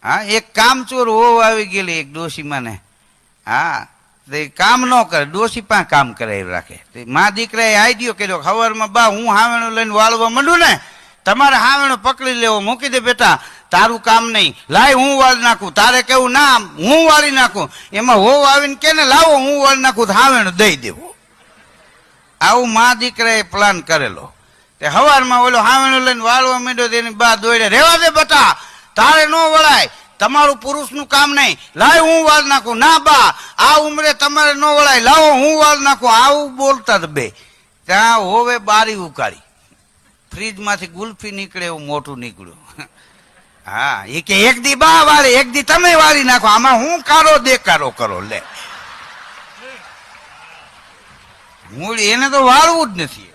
હા, એક કામચોર હોવ આવી ગયેલી એક ડોશીમાં ને. હા, કામ ન કરે, ડોશી પણ કામ કરાવી રાખે. મા દીકરાએ આઈડિયો કર્યો, ખબરમાં બા હું હાવેણું લઈને વાળવા માંડું ને, તમારે હાવેણો પકડી લેવો, મૂકી દે બેટા, તારું કામ નહીં, લાય હું વાળી નાખું. તારે કેવું ના હું વાળી નાખું, એમાં હોવ આવીને કે ને લાવો હું વાળી નાખું, હાવેણું દઈ દેવું. આવું મા દીકરાએ પ્લાન કરેલો. તે હવારમાં ઓલો હાવેણું લઈને વાળવા માંડ્યો, તેની બા દોડે, રેવા દે બેટા, તારે ન વળાય, તમારું પુરુષનું કામ નહીં, લાય હું વાળ નાખું. ના બા, આ ઉંમરે તમારે ન વળાય, લાવો હું વાળ નાખું. આવું બોલતા બે. ત્યાં હોવે બારી ઉકાળી, ફ્રીજમાંથી ગુલ્ફી નીકળે એવું મોટું નીકળ્યું. હા, એ કે એક દી બા વાળી, એક દી તમે વાળી નાખો, આમાં હું કારો દેકારો કરો. લે મૂળ એને તો વાળવું જ નથી.